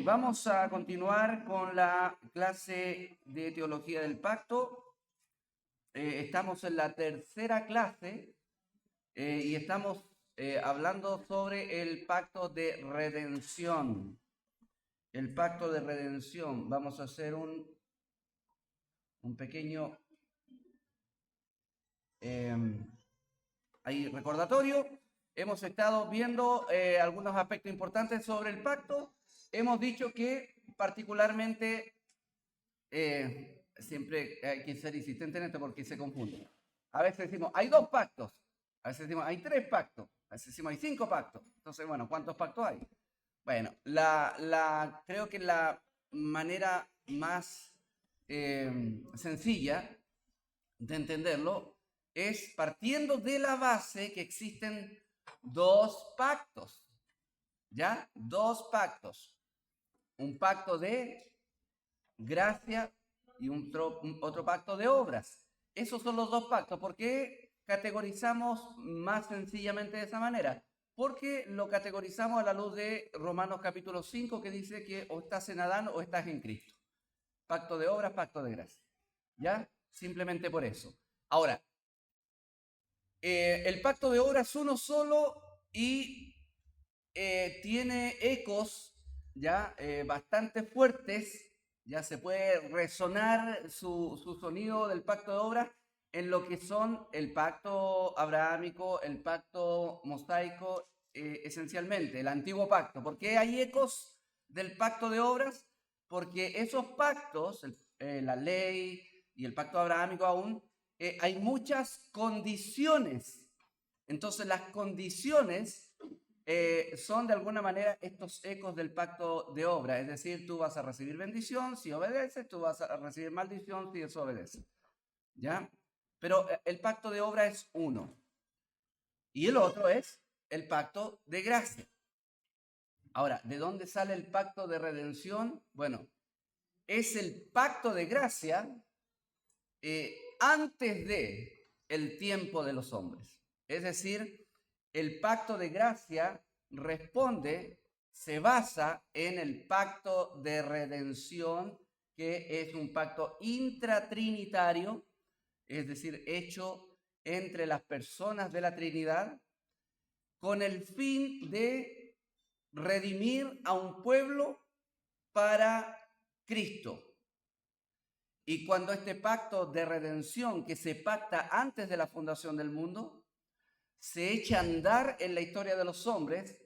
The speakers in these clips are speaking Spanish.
Vamos a continuar con la clase de Teología del Pacto. Estamos en la tercera clase y estamos hablando sobre el pacto de redención. El pacto de redención. Vamos a hacer un pequeño recordatorio. Hemos estado viendo algunos aspectos importantes sobre el pacto. Hemos dicho que particularmente, siempre hay que ser insistente en esto porque se confunde. A veces decimos, hay 2 pactos. A veces decimos, hay 3 pactos. A veces decimos, hay 5 pactos. Entonces, bueno, ¿cuántos pactos hay? Bueno, creo que la manera más sencilla de entenderlo es partiendo de la base que existen 2 pactos. ¿Ya? 2 pactos. Un pacto de gracia y otro pacto de obras. Esos son los 2 pactos. ¿Por qué categorizamos más sencillamente de esa manera? Porque lo categorizamos a la luz de Romanos capítulo 5, que dice que o estás en Adán o estás en Cristo. Pacto de obras, pacto de gracia. ¿Ya? Simplemente por eso. Ahora, el pacto de obras es uno solo y tiene ecos ya bastante fuertes. Ya se puede resonar su sonido del pacto de obras en lo que son el pacto abrahámico, el pacto mosaico, esencialmente, el antiguo pacto. ¿Por qué hay ecos del pacto de obras? Porque esos pactos, la ley y el pacto abrahámico aún, hay muchas condiciones. Entonces las condiciones son de alguna manera estos ecos del pacto de obra, es decir, tú vas a recibir bendición si obedeces, tú vas a recibir maldición si desobedeces, ¿ya? Pero el pacto de obra es uno, y el otro es el pacto de gracia. Ahora, ¿de dónde sale el pacto de redención? Bueno, es el pacto de gracia antes de el tiempo de los hombres, es decir, el pacto de gracia se basa en el pacto de redención, que es un pacto intratrinitario, es decir, hecho entre las personas de la Trinidad, con el fin de redimir a un pueblo para Cristo. Y cuando este pacto de redención, que se pacta antes de la fundación del mundo, se echa a andar en la historia de los hombres,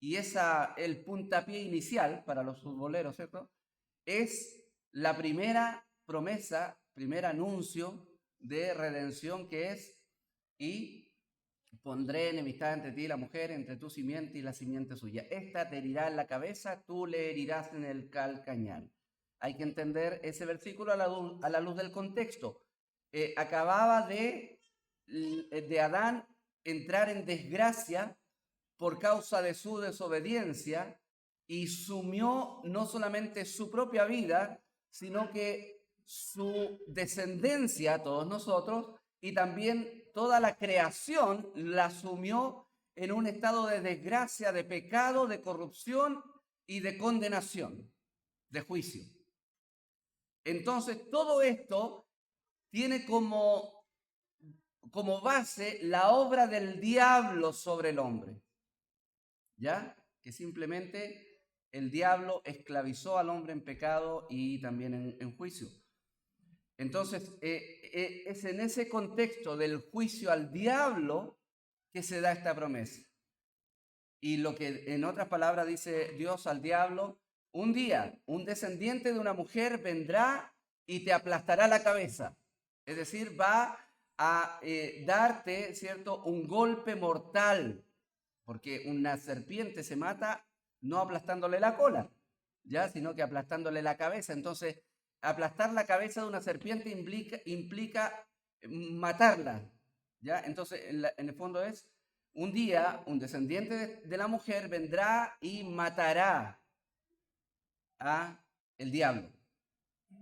y el puntapié inicial para los futboleros, ¿cierto? Es la primera promesa, primer anuncio de redención, que es: y pondré enemistad entre ti y la mujer, entre tu simiente y la simiente suya. Esta te herirá en la cabeza, tú le herirás en el calcañar. Hay que entender ese versículo a la luz del contexto. Acababa de Adán entrar en desgracia por causa de su desobediencia, y sumió no solamente su propia vida, sino que su descendencia, todos nosotros, y también toda la creación, la sumió en un estado de desgracia, de pecado, de corrupción y de condenación, de juicio. Entonces, todo esto tiene como base la obra del diablo sobre el hombre, ¿ya? Que simplemente el diablo esclavizó al hombre en pecado y también en juicio. Entonces, es en ese contexto del juicio al diablo que se da esta promesa. Y lo que en otras palabras dice Dios al diablo: un día un descendiente de una mujer vendrá y te aplastará la cabeza. Es decir, va a darte, ¿cierto?, un golpe mortal, porque una serpiente se mata no aplastándole la cola, ¿ya?, sino que aplastándole la cabeza. Entonces, aplastar la cabeza de una serpiente implica matarla, ¿ya? Entonces, en el fondo es: un día un descendiente de la mujer vendrá y matará a el diablo,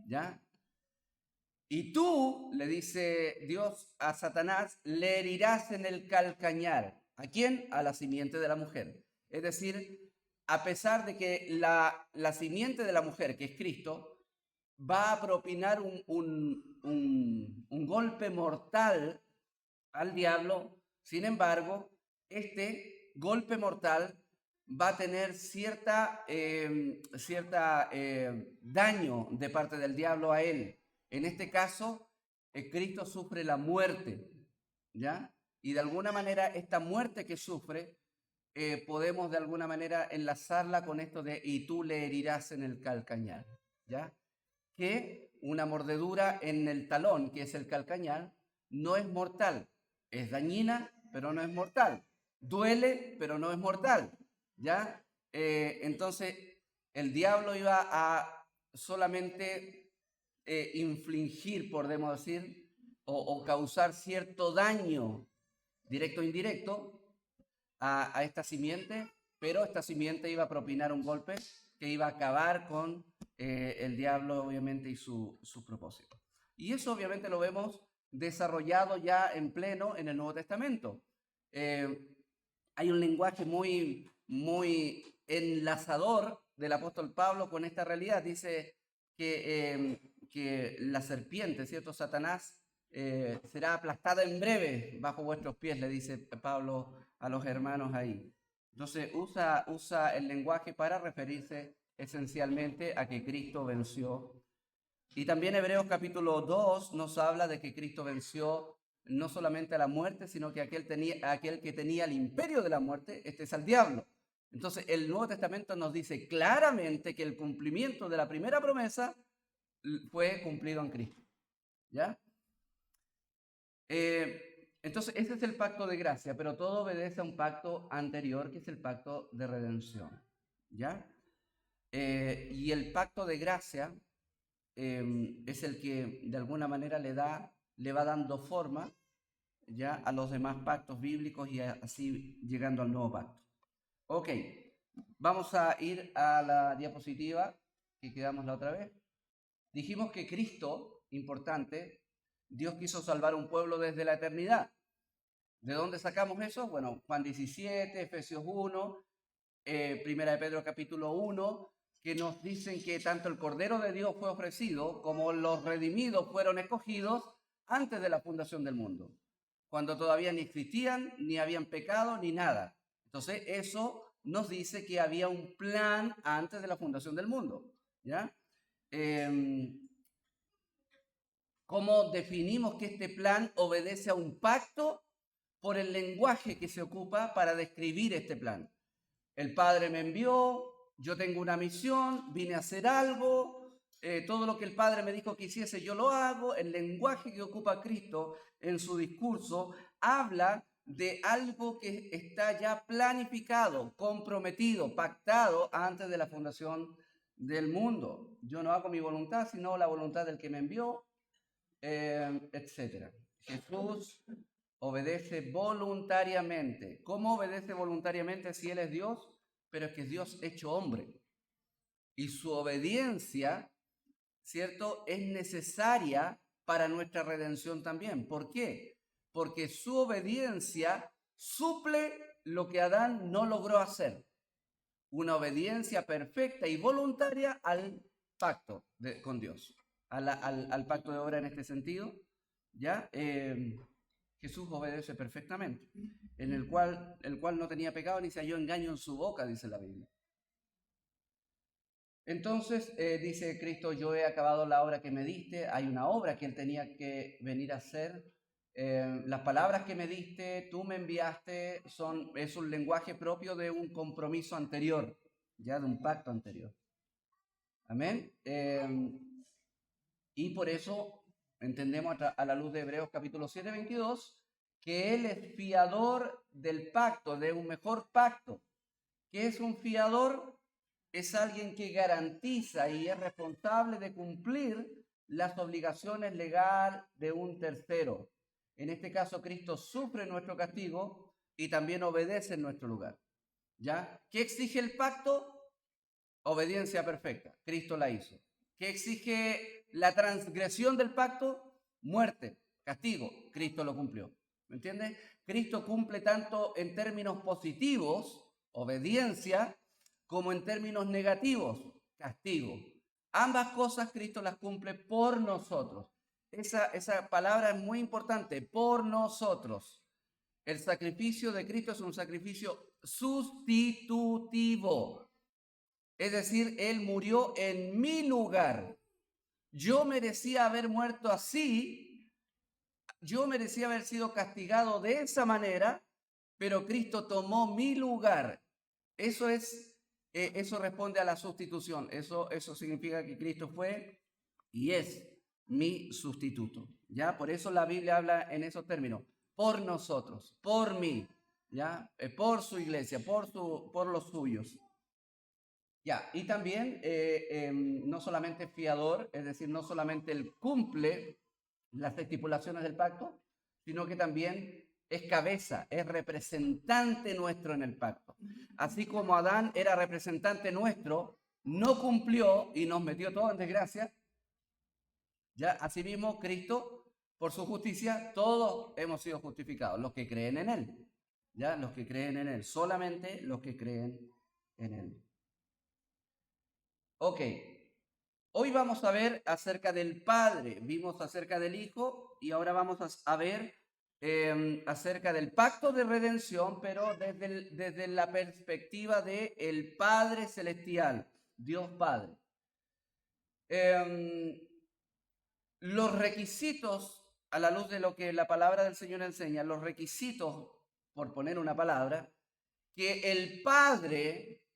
¿ya? Y tú, le dice Dios a Satanás, le herirás en el calcañar. ¿A quién? A la simiente de la mujer. Es decir, a pesar de que la simiente de la mujer, que es Cristo, va a propinar un golpe mortal al diablo, sin embargo, este golpe mortal va a tener cierta daño de parte del diablo a él. En este caso, Cristo sufre la muerte, ¿ya? Y de alguna manera esta muerte que sufre, podemos de alguna manera enlazarla con esto de y tú le herirás en el calcañar, ¿ya? Que una mordedura en el talón, que es el calcañar, no es mortal, es dañina, pero no es mortal, duele, pero no es mortal, ¿ya? Entonces, el diablo iba a solamente infligir, podemos decir, o causar cierto daño, directo o indirecto, a esta simiente, pero esta simiente iba a propinar un golpe que iba a acabar con el diablo, obviamente, y su propósito. Y eso obviamente lo vemos desarrollado ya en pleno en el Nuevo Testamento. Hay un lenguaje muy enlazador del apóstol Pablo con esta realidad. Dice que la serpiente, ¿cierto? Satanás será aplastada en breve bajo vuestros pies, le dice Pablo a los hermanos ahí. Entonces usa el lenguaje para referirse esencialmente a que Cristo venció. Y también Hebreos capítulo 2 nos habla de que Cristo venció no solamente a la muerte, sino que aquel que tenía el imperio de la muerte, este es al diablo. Entonces el Nuevo Testamento nos dice claramente que el cumplimiento de la primera promesa fue cumplido en Cristo. ¿Ya? Entonces, ese es el pacto de gracia, pero todo obedece a un pacto anterior, que es el pacto de redención, ¿ya? Y el pacto de gracia es el que de alguna manera le va dando forma, ¿ya? A los demás pactos bíblicos y así llegando al nuevo pacto. Ok, vamos a ir a la diapositiva que quedamos la otra vez. Dijimos que Cristo, importante, Dios quiso salvar un pueblo desde la eternidad. ¿De dónde sacamos eso? Bueno, Juan 17, Efesios 1, Primera de Pedro capítulo 1, que nos dicen que tanto el Cordero de Dios fue ofrecido como los redimidos fueron escogidos antes de la fundación del mundo, cuando todavía ni existían, ni habían pecado, ni nada. Entonces, eso nos dice que había un plan antes de la fundación del mundo, ¿ya? ¿Cómo definimos que este plan obedece a un pacto? Por el lenguaje que se ocupa para describir este plan. El Padre me envió, yo tengo una misión, vine a hacer algo, todo lo que el Padre me dijo que hiciese yo lo hago. El lenguaje que ocupa Cristo en su discurso habla de algo que está ya planificado, comprometido, pactado antes de la fundación del mundo. Yo no hago mi voluntad, sino la voluntad del que me envió, etc. Jesús obedece voluntariamente. ¿Cómo obedece voluntariamente si Él es Dios? Pero es que es Dios hecho hombre. Y su obediencia, ¿cierto?, es necesaria para nuestra redención también. ¿Por qué? Porque su obediencia suple lo que Adán no logró hacer. Una obediencia perfecta y voluntaria al pacto con Dios, al pacto de obra en este sentido, ¿ya? Jesús obedece perfectamente, en el cual no tenía pecado ni se halló engaño en su boca, dice la Biblia. Entonces, dice Cristo, yo he acabado la obra que me diste. Hay una obra que Él tenía que venir a hacer. Las palabras que me diste, tú me enviaste, es un lenguaje propio de un compromiso anterior, ya de un pacto anterior. Amén. Y por eso entendemos a la luz de Hebreos capítulo 7, 22, que Él es fiador del pacto, de un mejor pacto. ¿Qué es un fiador? Es alguien que garantiza y es responsable de cumplir las obligaciones legales de un tercero. En este caso, Cristo sufre nuestro castigo y también obedece en nuestro lugar. ¿Ya? ¿Qué exige el pacto? Obediencia perfecta. Cristo la hizo. ¿Qué exige la transgresión del pacto? Muerte, castigo. Cristo lo cumplió. ¿Me entiendes? Cristo cumple tanto en términos positivos, obediencia, como en términos negativos, castigo. Ambas cosas Cristo las cumple por nosotros. Esa palabra es muy importante, por nosotros. El sacrificio de Cristo es un sacrificio sustitutivo. Es decir, Él murió en mi lugar. Yo merecía haber muerto así, yo merecía haber sido castigado de esa manera, pero Cristo tomó mi lugar. Eso responde a la sustitución. Eso significa que Cristo fue y es mi sustituto. ¿Ya? Por eso la Biblia habla en esos términos. Por nosotros, por mí, ¿ya? Por su iglesia, por los suyos. Ya, y también no solamente fiador, es decir, no solamente él cumple las estipulaciones del pacto, sino que también es cabeza, es representante nuestro en el pacto. Así como Adán era representante nuestro, no cumplió y nos metió todo en desgracia, ya asimismo Cristo, por su justicia, todos hemos sido justificados, los que creen en Él, ya los que creen en Él, solamente los que creen en Él. Ok, hoy vamos a ver acerca del Padre, vimos acerca del Hijo y ahora vamos a ver acerca del pacto de redención, pero desde la perspectiva de el Padre Celestial, Dios Padre. Los requisitos, a la luz de lo que la palabra del Señor enseña, los requisitos, por poner una palabra, que el Padre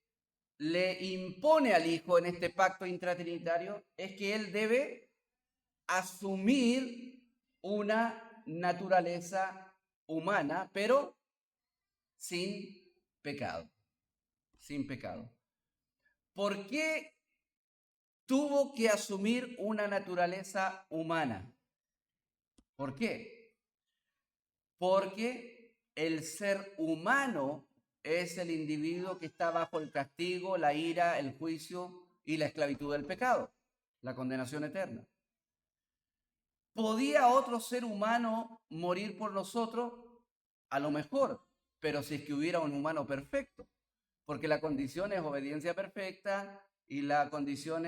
le impone al Hijo en este pacto intratrinitario es que él debe asumir una naturaleza humana, pero sin pecado. Sin pecado. ¿Por qué tuvo que asumir una naturaleza humana? ¿Por qué? Porque el ser humano es el individuo que está bajo el castigo, la ira, el juicio y la esclavitud del pecado, la condenación eterna. ¿Podía otro ser humano morir por nosotros? A lo mejor, pero si es que hubiera un humano perfecto, porque la condición es obediencia perfecta y la condición,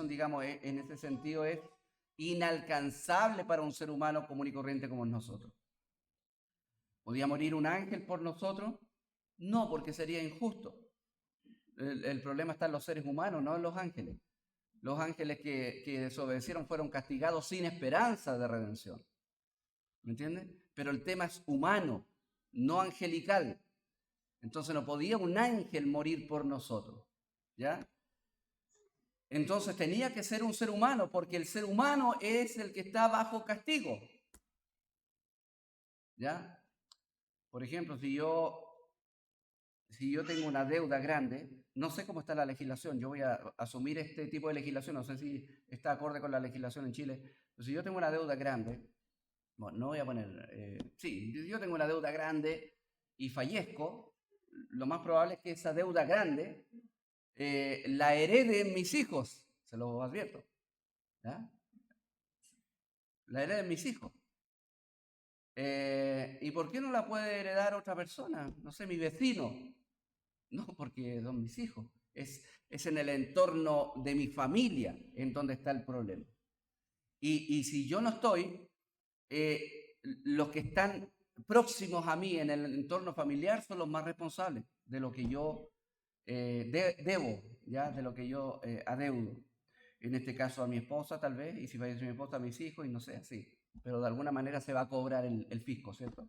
digamos, en ese sentido es inalcanzable para un ser humano común y corriente como nosotros. ¿Podía morir un ángel por nosotros? No, porque sería injusto. El problema está en los seres humanos, no en los ángeles. Los ángeles que desobedecieron fueron castigados sin esperanza de redención. ¿Me entiendes? Pero el tema es humano, no angelical. Entonces no podía un ángel morir por nosotros. ¿Ya? Entonces tenía que ser un ser humano, porque el ser humano es el que está bajo castigo. ¿Ya? Por ejemplo, si yo tengo una deuda grande, no sé cómo está la legislación, yo voy a asumir este tipo de legislación, no sé si está acorde con la legislación en Chile, pero si yo tengo una deuda grande, bueno, no voy a poner, si yo tengo una deuda grande y fallezco, lo más probable es que esa deuda grande la hereden mis hijos, se lo advierto, ¿ya? La hereden mis hijos. ¿Y por qué no la puede heredar otra persona? No sé, mi vecino. No, porque son mis hijos. Es en el entorno de mi familia en donde está el problema. Y si yo no estoy, los que están próximos a mí en el entorno familiar son los más responsables de lo que yo debo, ¿ya? De lo que yo adeudo. En este caso a mi esposa tal vez, y si fallece mi esposa a mis hijos, y no sé, así. Pero de alguna manera se va a cobrar el fisco, ¿cierto?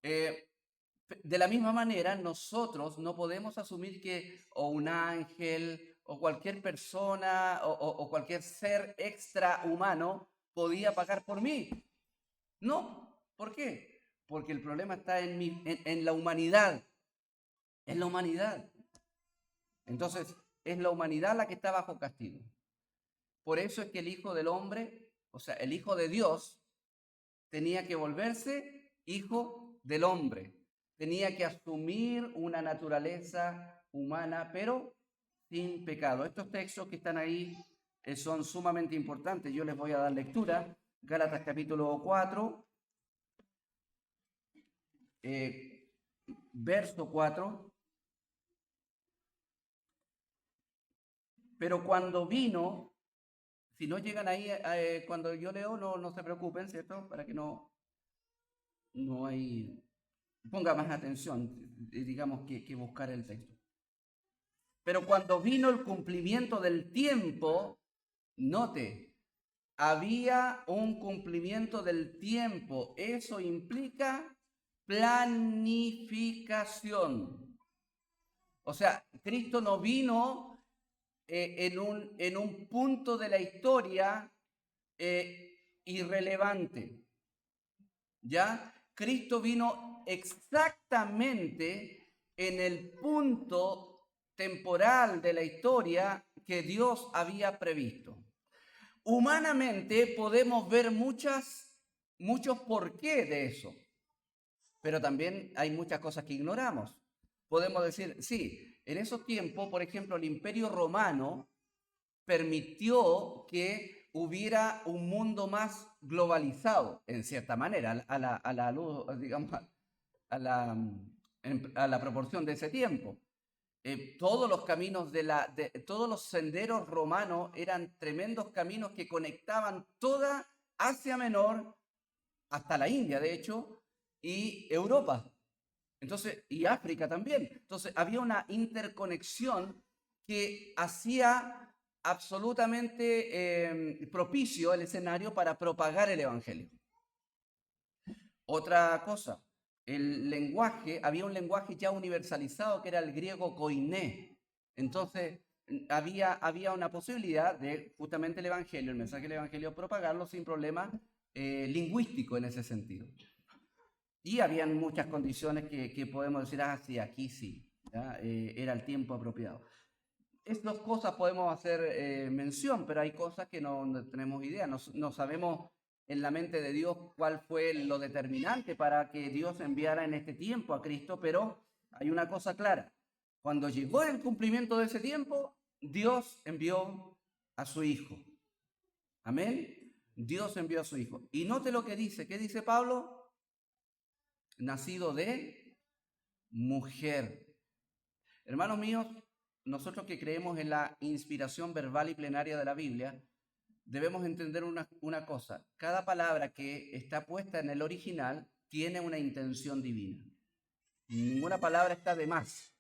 De la misma manera, nosotros no podemos asumir que o un ángel o cualquier persona o cualquier ser extrahumano podía pagar por mí. No, ¿por qué? Porque el problema está en la humanidad. En la humanidad. Entonces, es la humanidad la que está bajo castigo. Por eso es que el Hijo del Hombre, o sea, el Hijo de Dios, tenía que volverse Hijo del Hombre. Tenía que asumir una naturaleza humana, pero sin pecado. Estos textos que están ahí son sumamente importantes. Yo les voy a dar lectura. Gálatas capítulo 4, verso 4. Pero cuando vino, si no llegan ahí, cuando yo leo, no se preocupen, ¿cierto? Para que no hay, ponga más atención, digamos, que buscar el texto. Pero cuando vino el cumplimiento del tiempo, note, había un cumplimiento del tiempo. Eso implica planificación. O sea, Cristo no vino en un punto de la historia irrelevante. ¿Ya? Cristo vino exactamente en el punto temporal de la historia que Dios había previsto. Humanamente podemos ver muchos porqué de eso, pero también hay muchas cosas que ignoramos. Podemos decir, sí, en esos tiempos, por ejemplo, el Imperio Romano permitió que hubiera un mundo más globalizado, en cierta manera, a la luz, digamos, a la proporción de ese tiempo. Todos los caminos todos los senderos romanos eran tremendos caminos que conectaban toda Asia Menor hasta la India, de hecho, y Europa. Entonces, y África también. Entonces, había una interconexión que hacía absolutamente propicio el escenario para propagar el evangelio. Otra cosa, el lenguaje, había un lenguaje ya universalizado que era el griego koiné. Entonces, había una posibilidad de justamente el evangelio, el mensaje del evangelio, propagarlo sin problema lingüístico en ese sentido. Y habían muchas condiciones que podemos decir, sí, aquí sí, era el tiempo apropiado. Estas cosas podemos hacer mención, pero hay cosas que no tenemos idea, no sabemos en la mente de Dios cuál fue lo determinante para que Dios enviara en este tiempo a Cristo, pero hay una cosa clara, cuando llegó el cumplimiento de ese tiempo, Dios envió a su Hijo. Amén. Dios envió a su Hijo. Y note lo que dice, ¿qué dice Pablo? Nacido de mujer. Hermanos míos, nosotros que creemos en la inspiración verbal y plenaria de la Biblia, debemos entender una cosa. Cada palabra que está puesta en el original tiene una intención divina. Ninguna palabra está de más.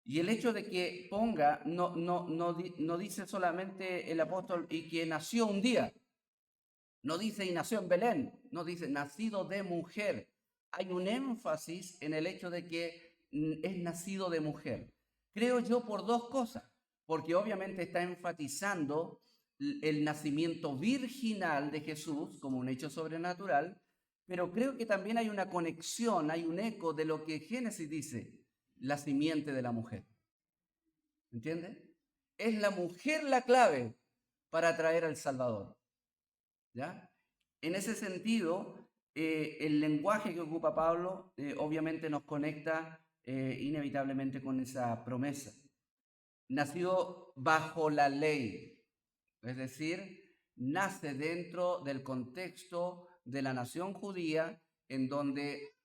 Y el hecho de que ponga, no dice solamente el apóstol y que nació un día. No dice y nació en Belén. No dice nacido de mujer. Hay un énfasis en el hecho de que es nacido de mujer. Creo yo por dos cosas, porque obviamente está enfatizando el nacimiento virginal de Jesús como un hecho sobrenatural, pero creo que también hay una conexión, hay un eco de lo que Génesis dice, la simiente de la mujer. ¿Entiendes? Es la mujer la clave para traer al Salvador. ¿Ya? En ese sentido, el lenguaje que ocupa Pablo obviamente nos conecta inevitablemente con esa promesa. Nació bajo la ley, es decir, nace dentro del contexto de la nación judía, en donde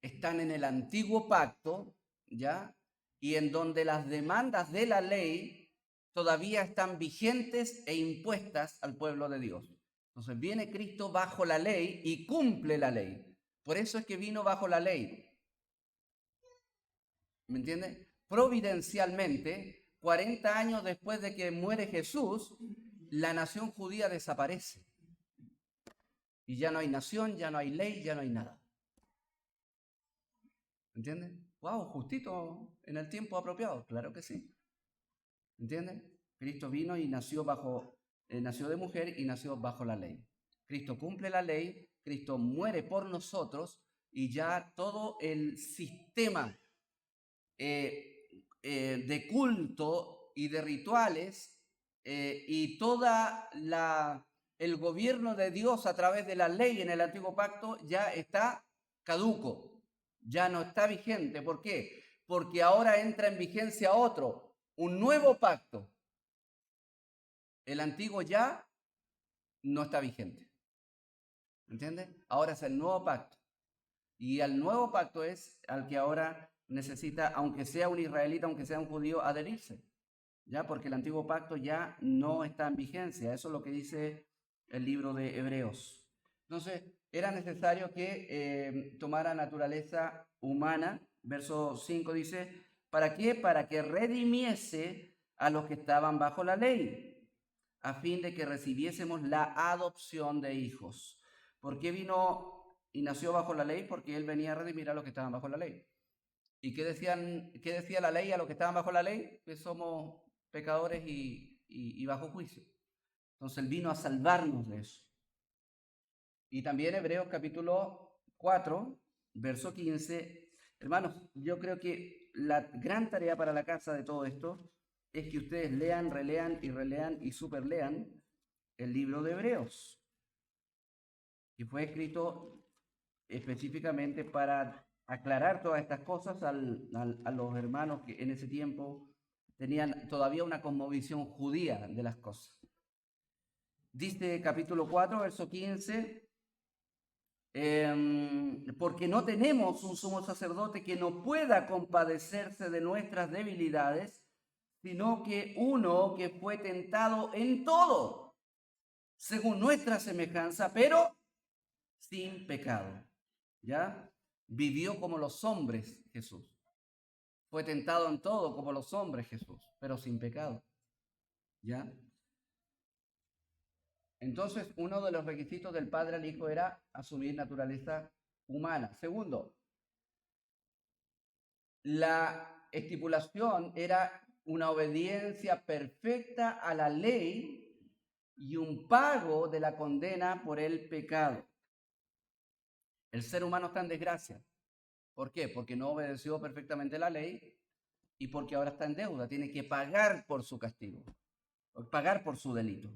están en el antiguo pacto, ¿ya? Y en donde las demandas de la ley todavía están vigentes e impuestas al pueblo de Dios. Entonces viene Cristo bajo la ley y cumple la ley. Por eso es que vino bajo la ley. ¿Me entiende? Providencialmente, 40 años después de que muere Jesús, la nación judía desaparece. Y ya no hay nación, ya no hay ley, ya no hay nada. ¿Entiendes? Wow, justito en el tiempo apropiado, claro que sí. ¿Entiendes? Cristo vino y nació de mujer y nació bajo la ley. Cristo cumple la ley, Cristo muere por nosotros y ya todo el sistema de culto y de rituales y el gobierno de Dios a través de la ley en el antiguo pacto ya está caduco, ya no está vigente. ¿Por qué? Porque ahora entra en vigencia un nuevo pacto. El antiguo ya no está vigente. ¿Entiendes? Ahora es el nuevo pacto. Y al nuevo pacto es al que ahora necesita, aunque sea un israelita, aunque sea un judío, adherirse. ¿ya? Porque el antiguo pacto ya no está en vigencia. Eso es lo que dice el libro de Hebreos. Entonces, era necesario que tomara naturaleza humana. Verso 5 dice, ¿para qué? Para que redimiese a los que estaban bajo la ley, a fin de que recibiésemos la adopción de hijos. ¿Por qué vino y nació bajo la ley? Porque él venía a redimir a los que estaban bajo la ley. ¿Y qué decía la ley a los que estaban bajo la ley? Que somos pecadores y bajo juicio. Entonces él vino a salvarnos de eso. Y también Hebreos capítulo 4, verso 15. Hermanos, yo creo que la gran tarea para la casa de todo esto es que ustedes lean, relean y superlean el libro de Hebreos, que fue escrito específicamente para aclarar todas estas cosas a los hermanos que en ese tiempo tenían todavía una cosmovisión judía de las cosas. Dice capítulo 4, verso 15, porque no tenemos un sumo sacerdote que no pueda compadecerse de nuestras debilidades, sino que uno que fue tentado en todo, según nuestra semejanza, pero sin pecado. ¿Ya? Vivió como los hombres Jesús. Fue tentado en todo como los hombres Jesús, pero sin pecado. ¿Ya? Entonces, uno de los requisitos del Padre al Hijo era asumir naturaleza humana. Segundo, la estipulación era una obediencia perfecta a la ley y un pago de la condena por el pecado. El ser humano está en desgracia. ¿Por qué? Porque no obedeció perfectamente la ley y porque ahora está en deuda. Tiene que pagar por su castigo, pagar por su delito.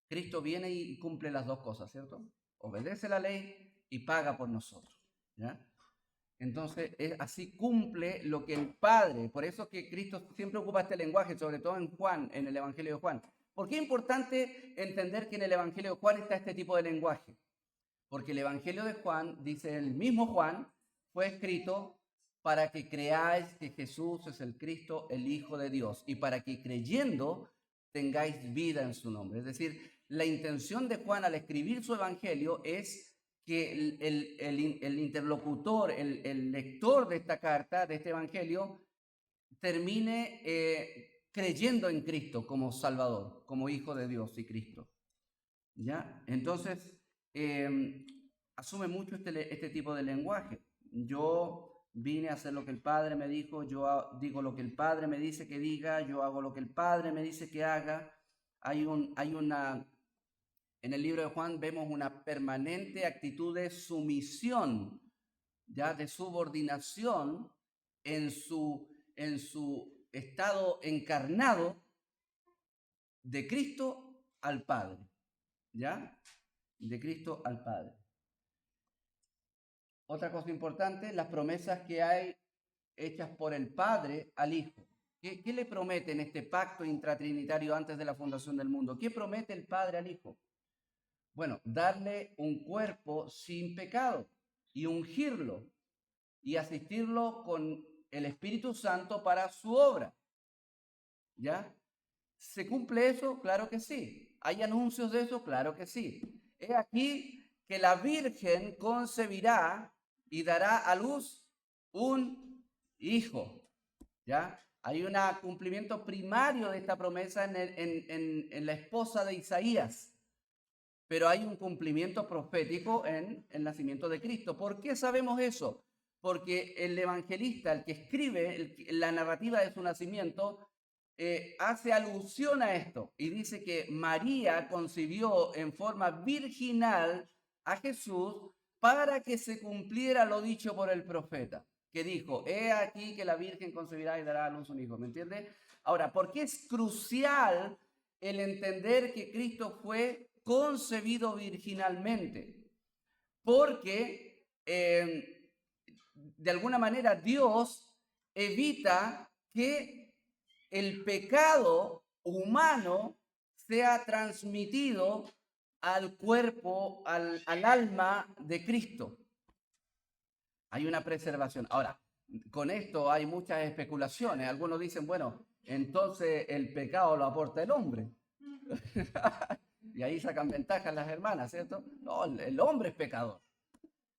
Cristo viene y cumple las dos cosas, ¿cierto? Obedece la ley y paga por nosotros, ¿ya? Entonces, así cumple lo que el Padre, por eso que Cristo siempre ocupa este lenguaje, sobre todo en Juan, en el Evangelio de Juan. ¿Por qué es importante entender que en el Evangelio de Juan está este tipo de lenguaje? Porque el Evangelio de Juan, dice el mismo Juan, fue escrito para que creáis que Jesús es el Cristo, el Hijo de Dios, y para que creyendo tengáis vida en su nombre. Es decir, la intención de Juan al escribir su Evangelio es que el interlocutor, el lector de esta carta, de este Evangelio, termine creyendo en Cristo como Salvador, como Hijo de Dios y Cristo. ¿Ya? Entonces, asume mucho este tipo de lenguaje. Yo vine a hacer lo que el Padre me dijo, yo digo lo que el Padre me dice que diga, yo hago lo que el Padre me dice que haga. En el libro de Juan vemos una permanente actitud de sumisión, ya de subordinación en su estado encarnado de Cristo al Padre, ¿ya? De Cristo al Padre. Otra cosa importante, las promesas que hay hechas por el Padre al Hijo. ¿Qué le promete en este pacto intratrinitario antes de la fundación del mundo? ¿Qué promete el Padre al Hijo? Bueno, darle un cuerpo sin pecado y ungirlo y asistirlo con el Espíritu Santo para su obra. ¿Ya? ¿Se cumple eso? Claro que sí. ¿Hay anuncios de eso? Claro que sí. He aquí que la Virgen concebirá y dará a luz un hijo. ¿Ya? Hay un cumplimiento primario de esta promesa en la esposa de Isaías, pero hay un cumplimiento profético en el nacimiento de Cristo. ¿Por qué sabemos eso? Porque el evangelista, el que escribe la narrativa de su nacimiento, hace alusión a esto y dice que María concibió en forma virginal a Jesús para que se cumpliera lo dicho por el profeta, que dijo, he aquí que la Virgen concebirá y dará a luz un hijo. ¿Me entiende? Ahora, ¿por qué es crucial el entender que Cristo fue concebido virginalmente? Porque de alguna manera Dios evita que el pecado humano sea transmitido al cuerpo, al alma de Cristo. Hay una preservación. Ahora, con esto hay muchas especulaciones. Algunos dicen, bueno, entonces el pecado lo aporta el hombre. Y ahí sacan ventajas las hermanas, ¿cierto? No, el hombre es pecador.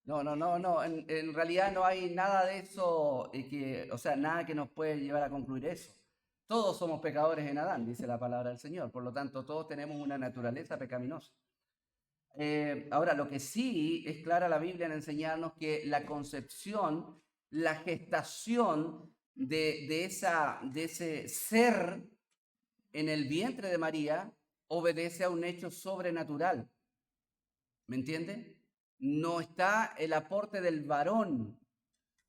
No. En realidad no hay nada de eso, o sea, nada que nos puede llevar a concluir eso. Todos somos pecadores en Adán, dice la palabra del Señor. Por lo tanto, todos tenemos una naturaleza pecaminosa. Ahora, lo que sí es clara la Biblia en enseñarnos que la concepción, la gestación de ese ser en el vientre de María obedece a un hecho sobrenatural. ¿Me entiende? No está el aporte del varón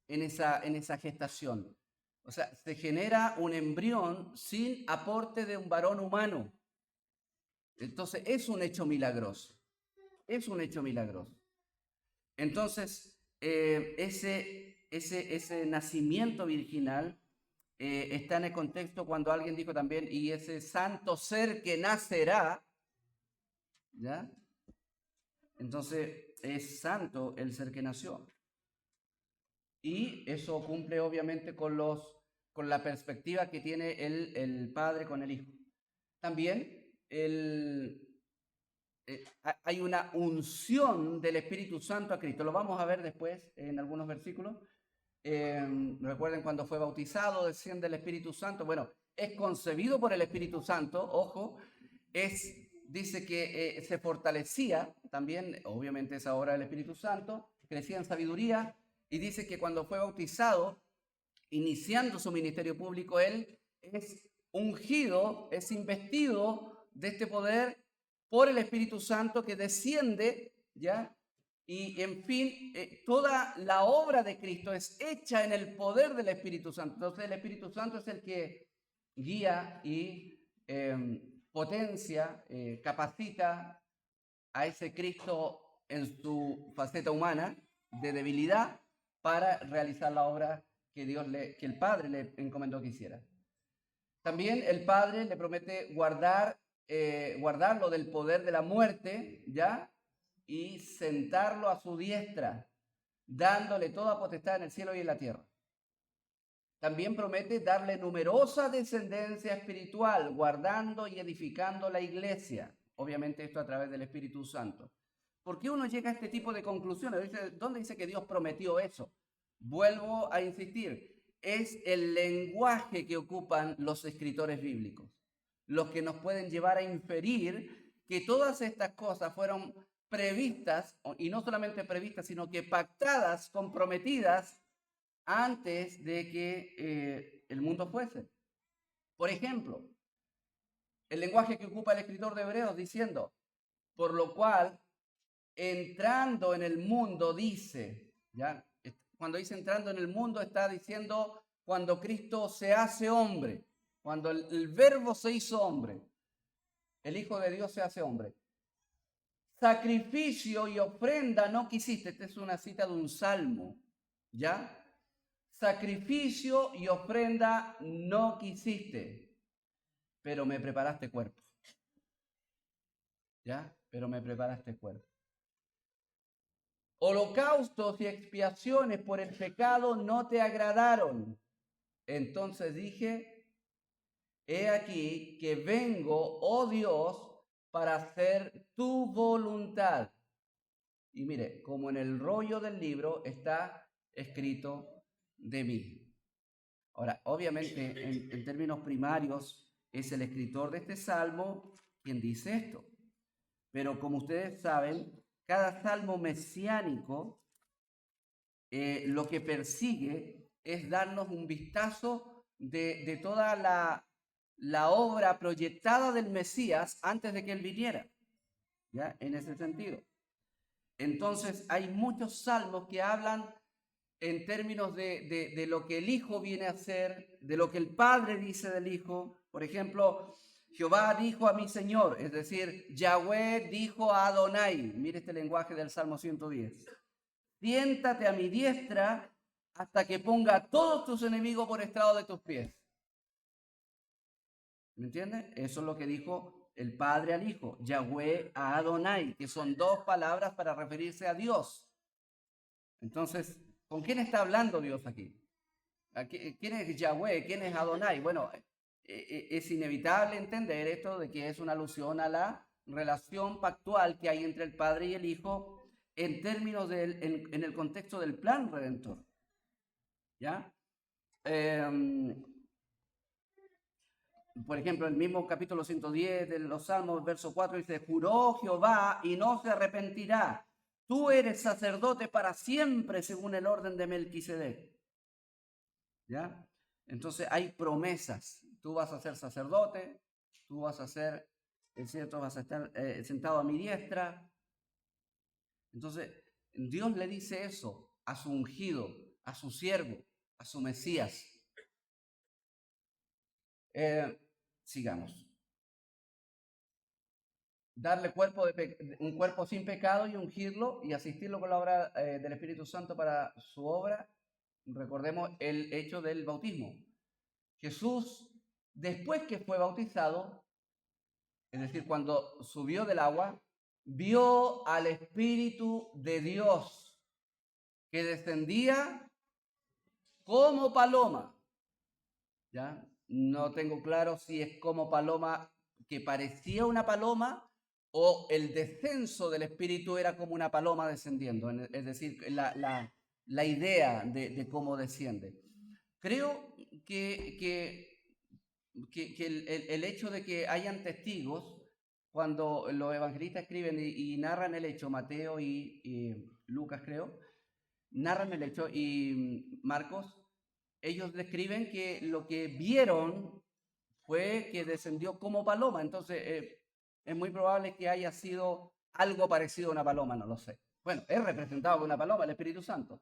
en esa gestación. O sea, se genera un embrión sin aporte de un varón humano. Entonces, es un hecho milagroso. Es un hecho milagroso. Entonces, ese nacimiento virginal está en el contexto cuando alguien dijo también, y ese santo ser que nacerá, ¿ya? Entonces, es santo el ser que nació. Y eso cumple obviamente con la perspectiva que tiene el Padre con el Hijo. También hay una unción del Espíritu Santo a Cristo. Lo vamos a ver después en algunos versículos. Recuerden cuando fue bautizado, desciende el Espíritu Santo. Bueno, es concebido por el Espíritu Santo, ojo, dice que se fortalecía también, obviamente es ahora el Espíritu Santo, crecía en sabiduría, y dice que cuando fue bautizado, iniciando su ministerio público, él es ungido, es investido de este poder por el Espíritu Santo que desciende, ¿ya? Y en fin, toda la obra de Cristo es hecha en el poder del Espíritu Santo. Entonces el Espíritu Santo es el que guía y potencia, capacita a ese Cristo en su faceta humana de debilidad para realizar la obra que que el Padre le encomendó que hiciera. También el Padre le promete guardarlo del poder de la muerte, ¿ya? Y sentarlo a su diestra, dándole toda potestad en el cielo y en la tierra. También promete darle numerosa descendencia espiritual, guardando y edificando la iglesia. Obviamente esto a través del Espíritu Santo. ¿Por qué uno llega a este tipo de conclusiones? ¿Dónde dice que Dios prometió eso? Vuelvo a insistir, es el lenguaje que ocupan los escritores bíblicos, los que nos pueden llevar a inferir que todas estas cosas fueron previstas, y no solamente previstas, sino que pactadas, comprometidas, antes de que el mundo fuese. Por ejemplo, el lenguaje que ocupa el escritor de Hebreos diciendo, por lo cual, entrando en el mundo, dice, ¿ya? Cuando dice entrando en el mundo, está diciendo cuando Cristo se hace hombre, cuando el verbo se hizo hombre, el Hijo de Dios se hace hombre. Sacrificio y ofrenda no quisiste. Esta es una cita de un salmo, ¿ya? Sacrificio y ofrenda no quisiste, pero me preparaste cuerpo. ¿Ya? Pero me preparaste cuerpo. Holocaustos y expiaciones por el pecado no te agradaron. Entonces dije, he aquí que vengo, oh Dios, para hacer tu voluntad. Y mire, como en el rollo del libro está escrito de mí. Ahora, obviamente, en términos primarios, es el escritor de este salmo quien dice esto. Pero como ustedes saben, cada salmo mesiánico lo que persigue es darnos un vistazo de toda la obra proyectada del Mesías antes de que él viniera, ¿ya? En ese sentido. Entonces, hay muchos salmos que hablan en términos de lo que el Hijo viene a hacer, de lo que el Padre dice del Hijo. Por ejemplo, Jehová dijo a mi Señor, es decir, Yahweh dijo a Adonai. Mire este lenguaje del Salmo 110. Siéntate a mi diestra hasta que ponga a todos tus enemigos por estrado de tus pies. ¿Me entiendes? Eso es lo que dijo el Padre al Hijo, Yahweh a Adonai, que son dos palabras para referirse a Dios. Entonces, ¿con quién está hablando Dios aquí? ¿Quién es Yahweh? ¿Quién es Adonai? Bueno, es inevitable entender esto de que es una alusión a la relación pactual que hay entre el Padre y el Hijo en términos en el contexto del plan redentor. ¿Ya? Por ejemplo, el mismo capítulo 110 de los Salmos, verso 4, dice, juró Jehová y no se arrepentirá. Tú eres sacerdote para siempre según el orden de Melquisedec. ¿Ya? Entonces hay promesas. Tú vas a ser sacerdote, tú vas a ser, es cierto, vas a estar sentado a mi diestra. Entonces, Dios le dice eso a su ungido, a su siervo, a su Mesías. Sigamos. Darle un cuerpo sin pecado y ungirlo y asistirlo con la obra del Espíritu Santo para su obra. Recordemos el hecho del bautismo. Jesús, después que fue bautizado, es decir, cuando subió del agua, vio al Espíritu de Dios que descendía como paloma. ¿Ya? No tengo claro si es como paloma que parecía una paloma o el descenso del Espíritu era como una paloma descendiendo, es decir, la idea de cómo desciende. Creo que el hecho de que hayan testigos, cuando los evangelistas escriben y narran el hecho, Mateo y Lucas creo, narran el hecho y Marcos, ellos describen que lo que vieron fue que descendió como paloma. Entonces, es muy probable que haya sido algo parecido a una paloma, no lo sé. Bueno, es representado por una paloma, el Espíritu Santo.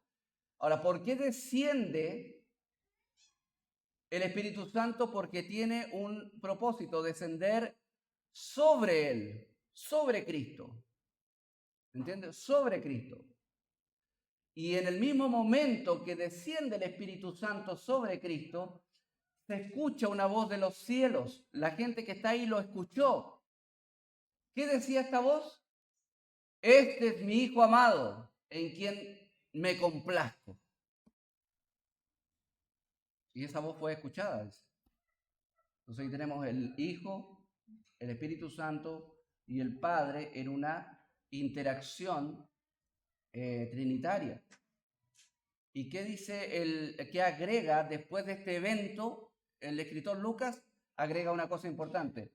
Ahora, ¿por qué desciende el Espíritu Santo? Porque tiene un propósito, descender sobre él, sobre Cristo. ¿Entiendes? Sobre Cristo. Y en el mismo momento que desciende el Espíritu Santo sobre Cristo, se escucha una voz de los cielos. La gente que está ahí lo escuchó. ¿Qué decía esta voz? Este es mi Hijo amado, en quien me complazco. Y esa voz fue escuchada. Entonces ahí tenemos el Hijo, el Espíritu Santo y el Padre en una interacción trinitaria. ¿Y qué dice qué agrega después de este evento? El escritor Lucas agrega una cosa importante.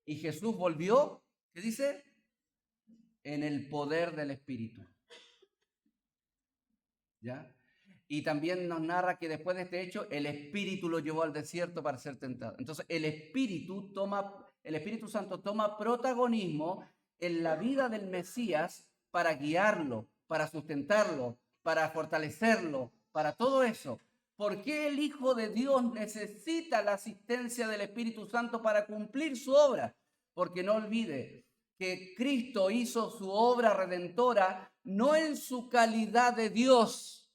Y Jesús volvió, ¿qué dice? En el poder del Espíritu. ¿Ya? Y también nos narra que después de este hecho, el Espíritu lo llevó al desierto para ser tentado. Entonces, el Espíritu Santo toma protagonismo en la vida del Mesías para guiarlo, para sustentarlo, para fortalecerlo, para todo eso. ¿Por qué el Hijo de Dios necesita la asistencia del Espíritu Santo para cumplir su obra? Porque no olvide que Cristo hizo su obra redentora no en su calidad de Dios,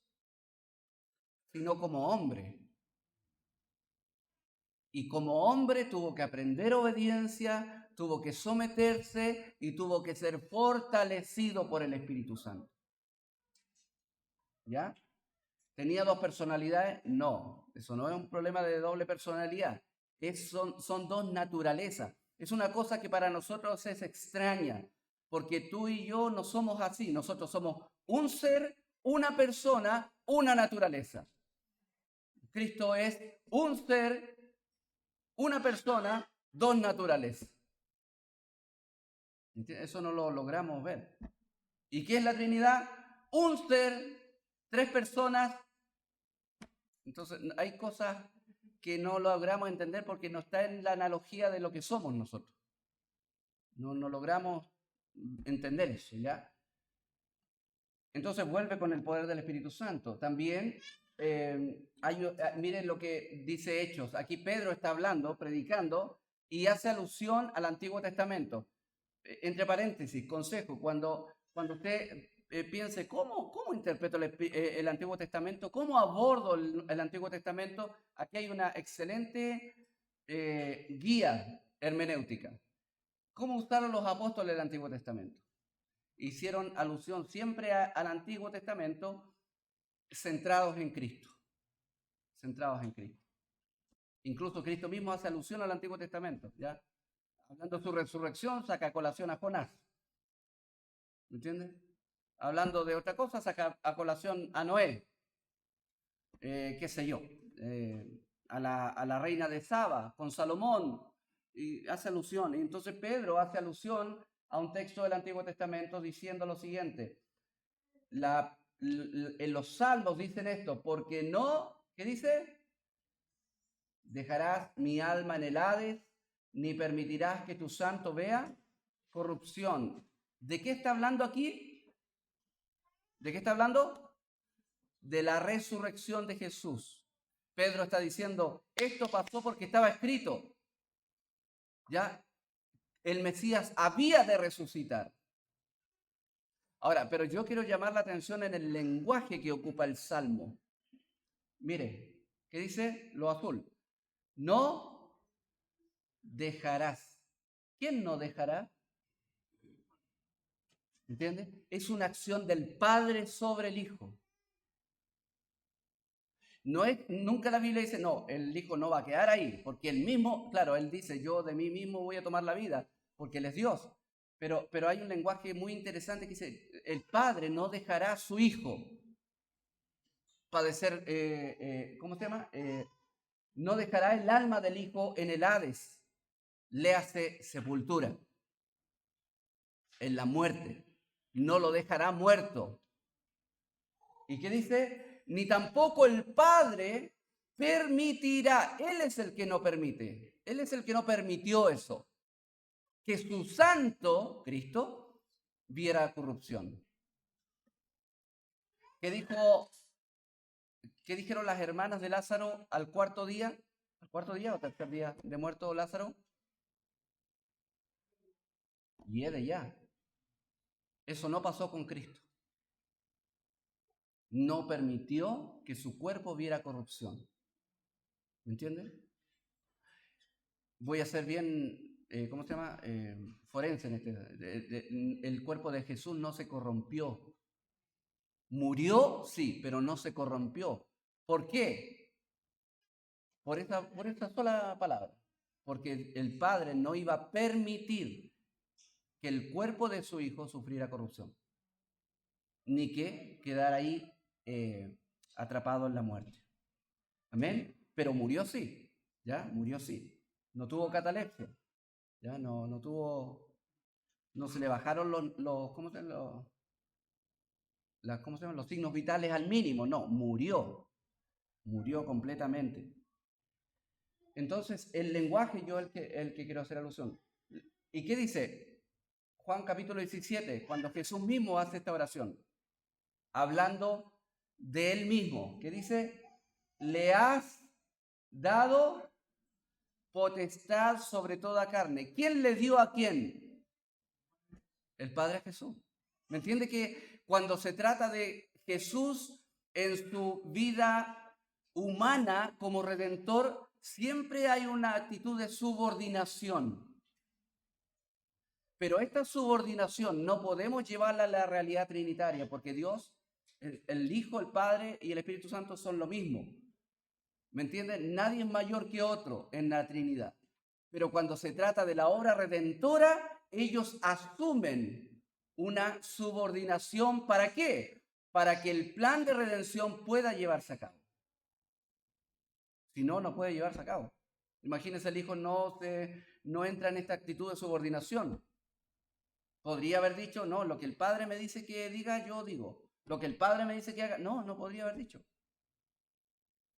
sino como hombre. Y como hombre tuvo que aprender obediencia, tuvo que someterse y tuvo que ser fortalecido por el Espíritu Santo. ¿Ya? ¿Tenía dos personalidades? No, eso no es un problema de doble personalidad. Son dos naturalezas. Es una cosa que para nosotros es extraña, porque tú y yo no somos así. Nosotros somos un ser, una persona, una naturaleza. Cristo es un ser, una persona, dos naturalezas. Eso no lo logramos ver. ¿Y qué es la Trinidad? Un ser, tres personas. Entonces, hay cosas que no logramos entender porque no está en la analogía de lo que somos nosotros. No logramos entender eso, ¿ya? Entonces vuelve con el poder del Espíritu Santo. También, miren lo que dice Hechos. Aquí Pedro está hablando, predicando, y hace alusión al Antiguo Testamento. Entre paréntesis, consejo, cuando usted piense, ¿cómo interpreto el Antiguo Testamento? ¿Cómo abordo el Antiguo Testamento? Aquí hay una excelente guía hermenéutica. ¿Cómo usaron los apóstoles el Antiguo Testamento? Hicieron alusión siempre al Antiguo Testamento centrados en Cristo. Centrados en Cristo. Incluso Cristo mismo hace alusión al Antiguo Testamento, ¿ya? Hablando de su resurrección, saca a colación a Jonás. ¿Me entiendes? Hablando de otra cosa, saca a colación a Noé. Qué sé yo, a la reina de Saba, con Salomón, y hace alusión. Y entonces Pedro hace alusión a un texto del Antiguo Testamento diciendo lo siguiente. En los salmos dicen esto, porque no, ¿qué dice? Dejarás mi alma en el Hades, ni permitirás que tu santo vea corrupción. ¿De qué está hablando aquí? ¿De qué está hablando? De la resurrección de Jesús. Pedro está diciendo, esto pasó porque estaba escrito. Ya, el Mesías había de resucitar. Ahora, pero yo quiero llamar la atención en el lenguaje que ocupa el Salmo. Mire, ¿qué dice lo azul? No dejarás. ¿Quién no dejará? ¿Entiendes? Es una acción del Padre sobre el Hijo. No es, nunca la Biblia dice, no, el Hijo no va a quedar ahí, porque él mismo, claro, él dice, yo de mí mismo voy a tomar la vida, porque él es Dios. Pero hay un lenguaje muy interesante que dice, el Padre no dejará a su Hijo padecer, ¿cómo se llama? No dejará el alma del Hijo en el Hades, le hace sepultura, en la muerte, no lo dejará muerto. ¿Y qué dice? Ni tampoco el Padre permitirá, Él es el que no permite, Él es el que no permitió eso, que su santo, Cristo, viera corrupción. ¿Qué dijeron las hermanas de Lázaro al cuarto día o tercer día de muerto Lázaro? Hiede ya. Eso no pasó con Cristo. No permitió que su cuerpo viera corrupción. ¿Me entienden? Voy a ser bien, ¿cómo se llama? Forense en este. El cuerpo de Jesús no se corrompió. Murió, sí, pero no se corrompió. ¿Por qué? Por esta sola palabra. Porque el Padre no iba a permitir que el cuerpo de su Hijo sufriera corrupción, ni que quedara ahí atrapado en la muerte. Amén. Pero murió sí, ¿ya? Murió sí. No tuvo catalepsia, ¿ya? No tuvo, no se le bajaron ¿cómo se llaman? ¿Cómo se llaman? Los signos vitales al mínimo. No, murió completamente. Entonces, el lenguaje, yo el que quiero hacer alusión. ¿Y qué dice Juan capítulo 17? Cuando Jesús mismo hace esta oración, hablando de él mismo, que dice, le has dado potestad sobre toda carne. ¿Quién le dio a quién? El Padre a Jesús. ¿Me entiende que cuando se trata de Jesús en su vida humana como redentor, siempre hay una actitud de subordinación? Pero esta subordinación no podemos llevarla a la realidad trinitaria, porque Dios, el Hijo, el Padre y el Espíritu Santo son lo mismo. ¿Me entienden? Nadie es mayor que otro en la Trinidad. Pero cuando se trata de la obra redentora, ellos asumen una subordinación. ¿Para qué? Para que el plan de redención pueda llevarse a cabo. Si no, no puede llevarse a cabo. Imagínense, el Hijo no entra en esta actitud de subordinación. Podría haber dicho, no, lo que el Padre me dice que diga, yo digo. Lo que el Padre me dice que haga, no podría haber dicho.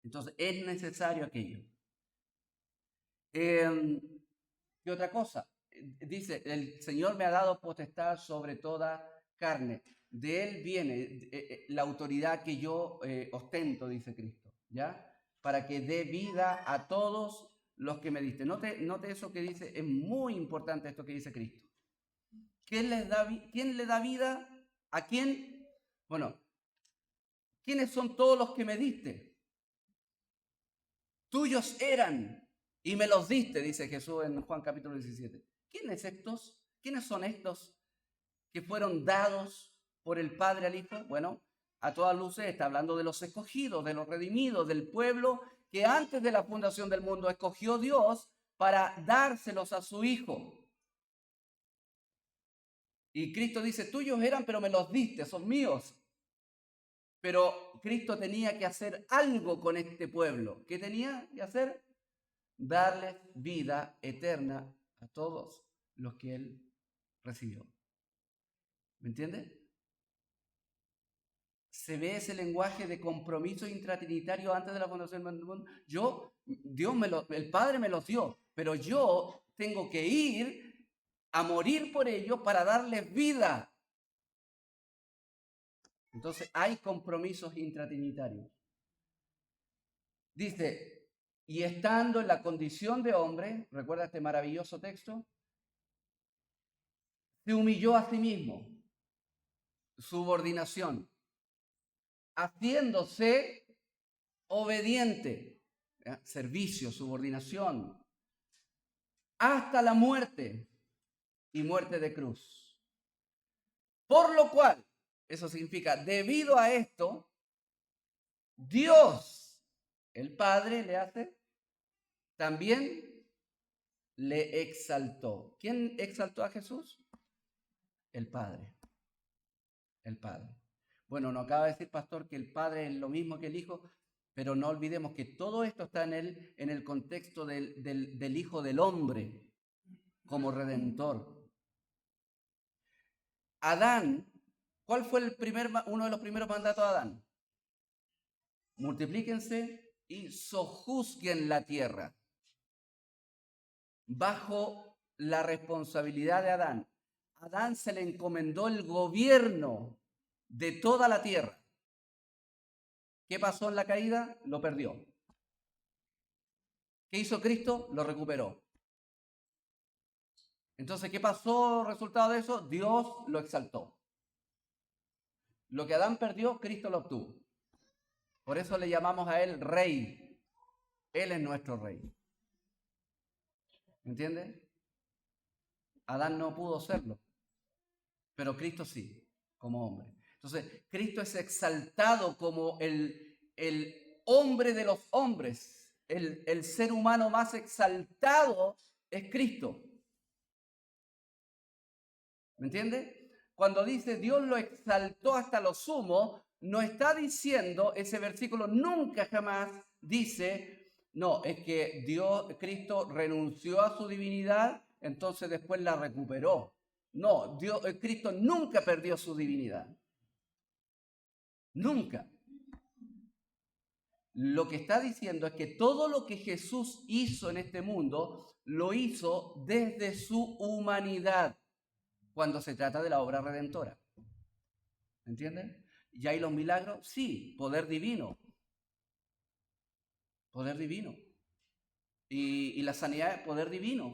Entonces, es necesario aquello. ¿Qué otra cosa? Dice, el Señor me ha dado potestad sobre toda carne. De Él viene la autoridad que yo ostento, dice Cristo, ¿ya? Para que dé vida a todos los que me diste. Note eso que dice, es muy importante esto que dice Cristo. ¿Quién le da vida? ¿A quién? Bueno, ¿quiénes son todos los que me diste? Tuyos eran y me los diste, dice Jesús en Juan capítulo 17. ¿Quiénes son estos que fueron dados por el Padre al Hijo? Bueno, a todas luces está hablando de los escogidos, de los redimidos, del pueblo que antes de la fundación del mundo escogió Dios para dárselos a su Hijo. Y Cristo dice, tuyos eran, pero me los diste, son míos. Pero Cristo tenía que hacer algo con este pueblo. ¿Qué tenía que hacer? Darles vida eterna a todos los que Él recibió. ¿Me entiende? Se ve ese lenguaje de compromiso intratrinitario antes de la fundación del mundo. El Padre me los dio, pero yo tengo que ir a morir por ellos para darles vida. Entonces hay compromisos intratrinitarios. Dice, y estando en la condición de hombre, recuerda este maravilloso texto, se humilló a sí mismo, subordinación, haciéndose obediente, ¿ya? Servicio, subordinación, hasta la muerte y muerte de cruz. Por lo cual, eso significa, debido a esto, Dios, el Padre, le hace, también le exaltó. ¿Quién exaltó a Jesús? El Padre. El Padre. Bueno, nos acaba de decir, pastor, que el Padre es lo mismo que el Hijo, pero no olvidemos que todo esto está en el contexto del Hijo del Hombre como Redentor. Adán, ¿cuál fue uno de los primeros mandatos de Adán? Multiplíquense y sojuzguen la tierra. Bajo la responsabilidad de Adán. Adán se le encomendó el gobierno de toda la tierra. ¿Qué pasó en la caída? Lo perdió. ¿Qué hizo Cristo? Lo recuperó. Entonces, ¿qué pasó resultado de eso? Dios lo exaltó. Lo que Adán perdió, Cristo lo obtuvo. Por eso le llamamos a él rey. Él es nuestro rey. ¿Me entiende? Adán no pudo serlo, pero Cristo sí, como hombre. Entonces, Cristo es exaltado como el hombre de los hombres. El ser humano más exaltado es Cristo. ¿Me entiende? Cuando dice Dios lo exaltó hasta lo sumo, no está diciendo, ese versículo nunca jamás dice, no, es que Cristo renunció a su divinidad, entonces después la recuperó. No, Cristo nunca perdió su divinidad. Nunca. Lo que está diciendo es que todo lo que Jesús hizo en este mundo, lo hizo desde su humanidad, cuando se trata de la obra redentora. ¿Entienden? ¿Y hay los milagros? Sí, poder divino. Poder divino. Y la sanidad, poder divino.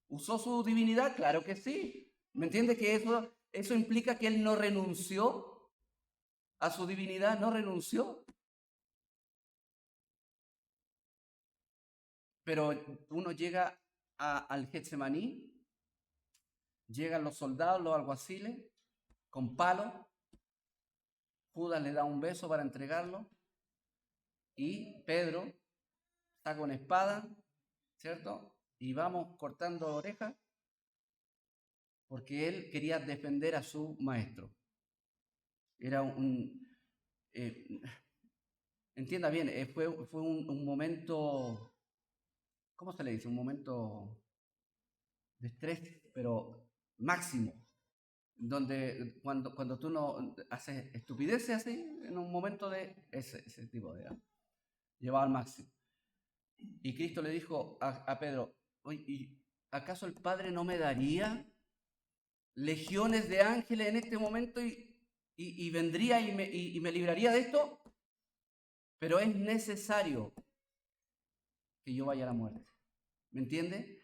¿Usó su divinidad? Claro que sí. ¿Me entiende que eso implica que él no renunció a su divinidad? No renunció. Pero uno llega al Getsemaní, llegan los soldados, los alguaciles, con palos. Judas le da un beso para entregarlo. Y Pedro saca una espada, ¿cierto? Y vamos cortando orejas, porque él quería defender a su maestro. Era entienda bien, fue un momento, ¿cómo se le dice? Un momento de estrés, pero máximo, donde cuando tú no haces estupideces así, en un momento de ese tipo de, llevado al máximo. Y Cristo le dijo a Pedro, oye, ¿y acaso el Padre no me daría legiones de ángeles en este momento y vendría y me libraría de esto? Pero es necesario que yo vaya a la muerte. ¿Me entiende?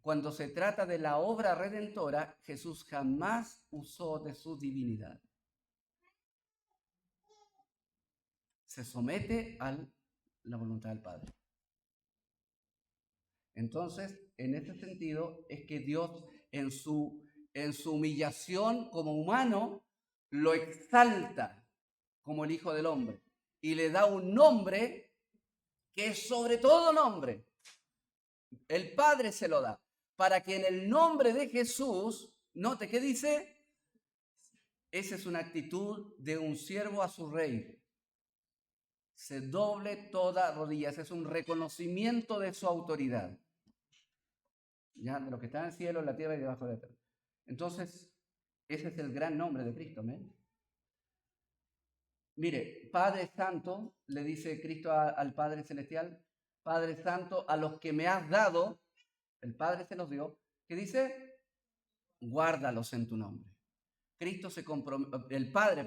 Cuando se trata de la obra redentora, Jesús jamás usó de su divinidad. Se somete a la voluntad del Padre. Entonces, en este sentido, es que Dios en su humillación como humano, lo exalta como el Hijo del Hombre y le da un nombre que es sobre todo nombre. El Padre se lo da para que en el nombre de Jesús, note qué dice, esa es una actitud de un siervo a su rey. Se doble toda rodilla, ese es un reconocimiento de su autoridad. Ya, de lo que está en el cielo, en la tierra y debajo de la tierra. Entonces, ese es el gran nombre de Cristo, ¿amén? Mire, Padre Santo, le dice Cristo al Padre Celestial, Padre Santo, a los que me has dado, el Padre se los dio, que dice, guárdalos en tu nombre. Cristo el Padre,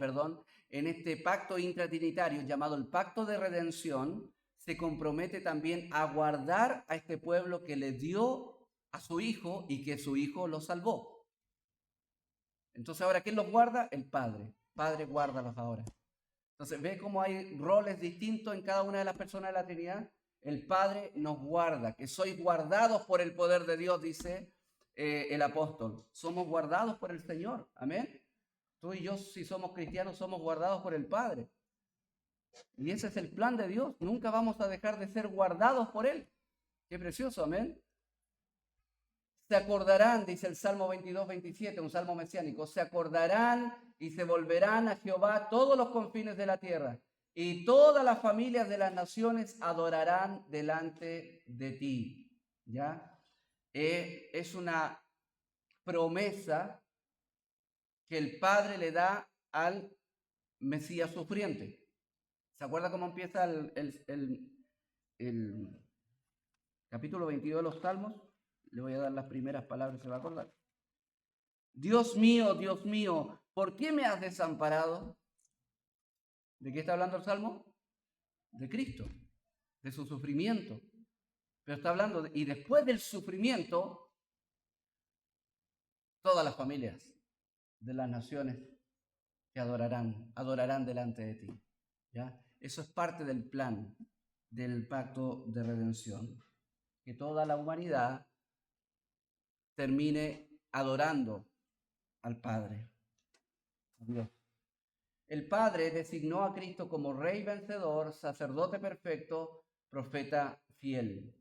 en este pacto intratrinitario llamado el pacto de redención, se compromete también a guardar a este pueblo que le dio a su Hijo y que su Hijo lo salvó. Entonces, ahora, ¿quién los guarda? El Padre. Padre, guárdalos ahora. Entonces, ¿ves cómo hay roles distintos en cada una de las personas de la Trinidad? El Padre nos guarda, que sois guardados por el poder de Dios, dice el apóstol. Somos guardados por el Señor. Amén. Tú y yo, si somos cristianos, somos guardados por el Padre. Y ese es el plan de Dios. Nunca vamos a dejar de ser guardados por Él. Qué precioso, amén. Se acordarán, dice el Salmo 22, 27, un salmo mesiánico, se acordarán y se volverán a Jehová todos los confines de la tierra, y todas las familias de las naciones adorarán delante de ti. ¿Ya? Es una promesa que el Padre le da al Mesías sufriente. ¿Se acuerda cómo empieza el capítulo 22 de los Salmos? Le voy a dar las primeras palabras, se va a acordar. Dios mío, ¿por qué me has desamparado? ¿De qué está hablando el Salmo? De Cristo, de su sufrimiento. Pero está hablando, y después del sufrimiento, todas las familias de las naciones te adorarán delante de ti. ¿Ya? Eso es parte del plan del pacto de redención. Que toda la humanidad termine adorando al Padre, a Dios. El Padre designó a Cristo como Rey vencedor, sacerdote perfecto, profeta fiel.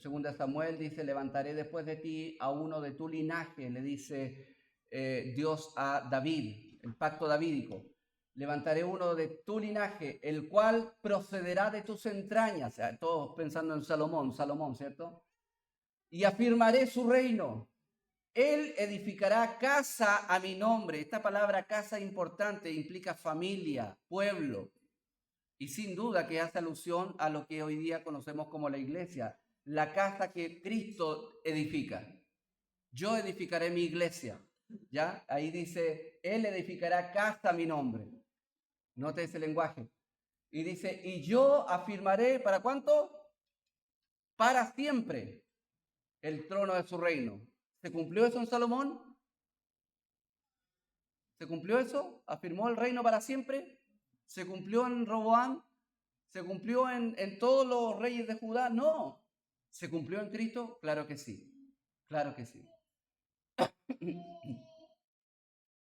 Segunda Samuel dice, levantaré después de ti a uno de tu linaje, le dice Dios a David, el pacto davídico. Levantaré uno de tu linaje, el cual procederá de tus entrañas. O sea, todos pensando en Salomón, ¿cierto? Y afirmaré su reino. Él edificará casa a mi nombre. Esta palabra casa importante implica familia, pueblo. Y sin duda que hace alusión a lo que hoy día conocemos como la iglesia, la casa que Cristo edifica. Yo edificaré mi iglesia. ¿Ya? Ahí dice, Él edificará casa a mi nombre. Note ese lenguaje. Y dice, y yo afirmaré, ¿para cuánto? Para siempre el trono de su reino. ¿Se cumplió eso en Salomón? ¿Se cumplió eso? ¿Afirmó el reino para siempre? ¿Se cumplió en Roboam? ¿Se cumplió en todos los reyes de Judá? No. ¿Se cumplió en Cristo? Claro que sí. Claro que sí.